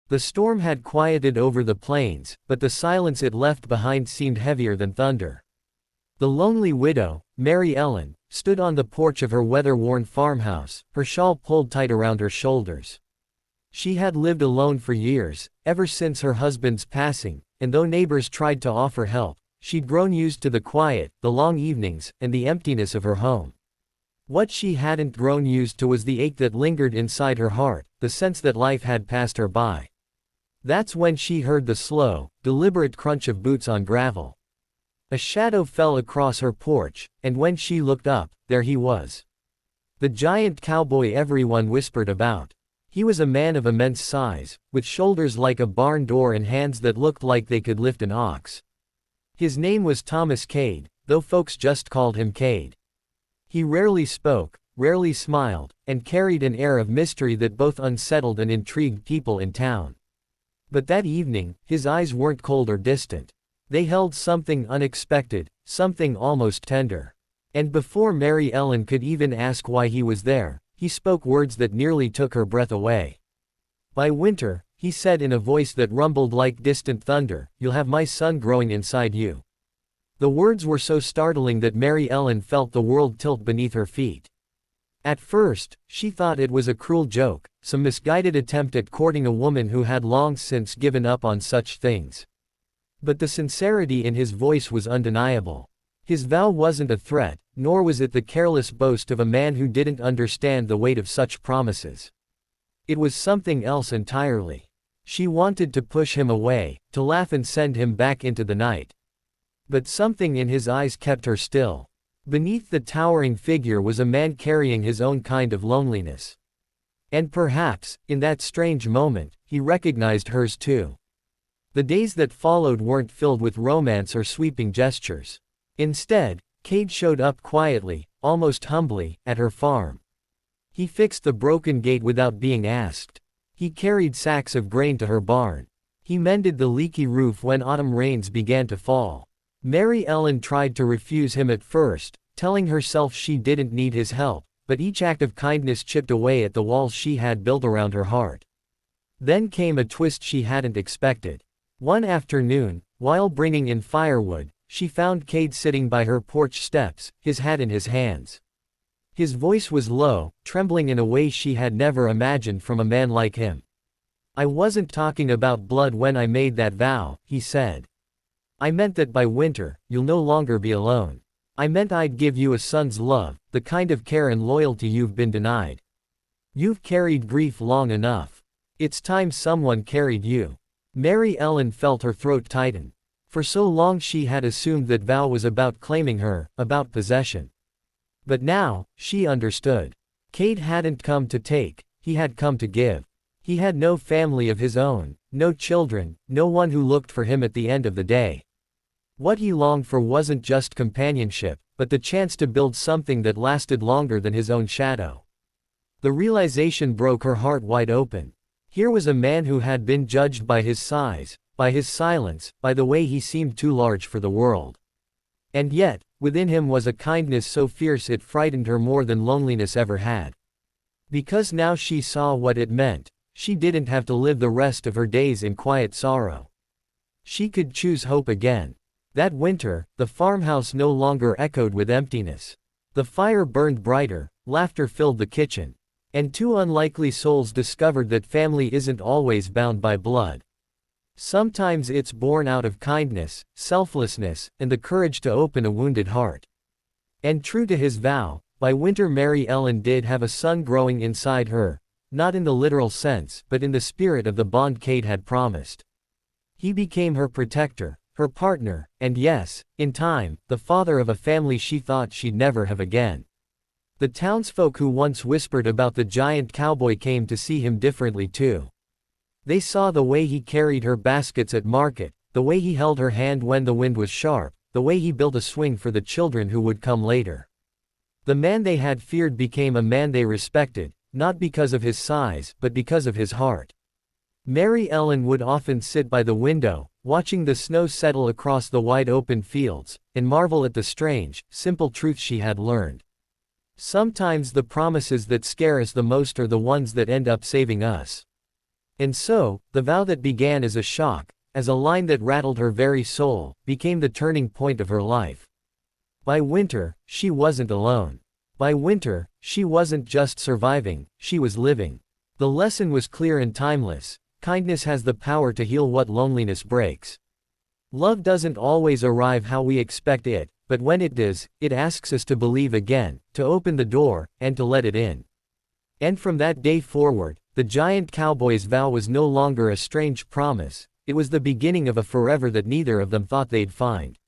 The storm had quieted over the plains, but the silence it left behind seemed heavier than thunder. The lonely widow, Mary Ellen, stood on the porch of her weather-worn farmhouse, her shawl pulled tight around her shoulders. She had lived alone for years, ever since her husband's passing, and though neighbors tried to offer help, she'd grown used to the quiet, the long evenings, and the emptiness of her home. What she hadn't grown used to was the ache that lingered inside her heart, the sense that life had passed her by. That's when she heard the slow, deliberate crunch of boots on gravel. A shadow fell across her porch, and when she looked up, there he was. The giant cowboy everyone whispered about. He was a man of immense size, with shoulders like a barn door and hands that looked like they could lift an ox. His name was Thomas Cade, though folks just called him Cade. He rarely spoke, rarely smiled, and carried an air of mystery that both unsettled and intrigued people in town. But that evening, his eyes weren't cold or distant. They held something unexpected, something almost tender. And before Mary Ellen could even ask why he was there, he spoke words that nearly took her breath away. "By winter," he said in a voice that rumbled like distant thunder, "you'll have my son growing inside you." The words were so startling that Mary Ellen felt the world tilt beneath her feet. At first, she thought it was a cruel joke, some misguided attempt at courting a woman who had long since given up on such things. But the sincerity in his voice was undeniable. His vow wasn't a threat, nor was it the careless boast of a man who didn't understand the weight of such promises. It was something else entirely. She wanted to push him away, to laugh and send him back into the night. But something in his eyes kept her still. Beneath the towering figure was a man carrying his own kind of loneliness. And perhaps, in that strange moment, he recognized hers too. The days that followed weren't filled with romance or sweeping gestures. Instead, Cade showed up quietly, almost humbly, at her farm. He fixed the broken gate without being asked. He carried sacks of grain to her barn. He mended the leaky roof when autumn rains began to fall. Mary Ellen tried to refuse him at first, telling herself she didn't need his help, but each act of kindness chipped away at the walls she had built around her heart. Then came a twist she hadn't expected. One afternoon, while bringing in firewood, she found Cade sitting by her porch steps, his hat in his hands. His voice was low, trembling in a way she had never imagined from a man like him. "I wasn't talking about blood when I made that vow," he said. "I meant that by winter, you'll no longer be alone. I meant I'd give you a son's love, the kind of care and loyalty you've been denied. You've carried grief long enough. It's time someone carried you." Mary Ellen felt her throat tighten. For so long she had assumed that vow was about claiming her, about possession. But now, she understood. Cade hadn't come to take, he had come to give. He had no family of his own, no children, no one who looked for him at the end of the day. What he longed for wasn't just companionship, but the chance to build something that lasted longer than his own shadow. The realization broke her heart wide open. Here was a man who had been judged by his size, by his silence, by the way he seemed too large for the world. And yet, within him was a kindness so fierce it frightened her more than loneliness ever had. Because now she saw what it meant, she didn't have to live the rest of her days in quiet sorrow. She could choose hope again. That winter, the farmhouse no longer echoed with emptiness. The fire burned brighter, laughter filled the kitchen. And two unlikely souls discovered that family isn't always bound by blood. Sometimes it's born out of kindness, selflessness, and the courage to open a wounded heart. And true to his vow, by winter Mary Ellen did have a son growing inside her, not in the literal sense, but in the spirit of the bond Cade had promised. He became her protector, her partner, and yes, in time, the father of a family she thought she'd never have again. The townsfolk who once whispered about the giant cowboy came to see him differently too. They saw the way he carried her baskets at market, the way he held her hand when the wind was sharp, the way he built a swing for the children who would come later. The man they had feared became a man they respected, not because of his size, but because of his heart. Mary Ellen would often sit by the window, watching the snow settle across the wide open fields, and marvel at the strange, simple truths she had learned. Sometimes the promises that scare us the most are the ones that end up saving us. And so, the vow that began as a shock, as a line that rattled her very soul, became the turning point of her life. By winter, she wasn't alone. By winter, she wasn't just surviving, she was living. The lesson was clear and timeless: kindness has the power to heal what loneliness breaks. Love doesn't always arrive how we expect it, but when it does, it asks us to believe again, to open the door, and to let it in. And from that day forward, the giant cowboy's vow was no longer a strange promise, it was the beginning of a forever that neither of them thought they'd find.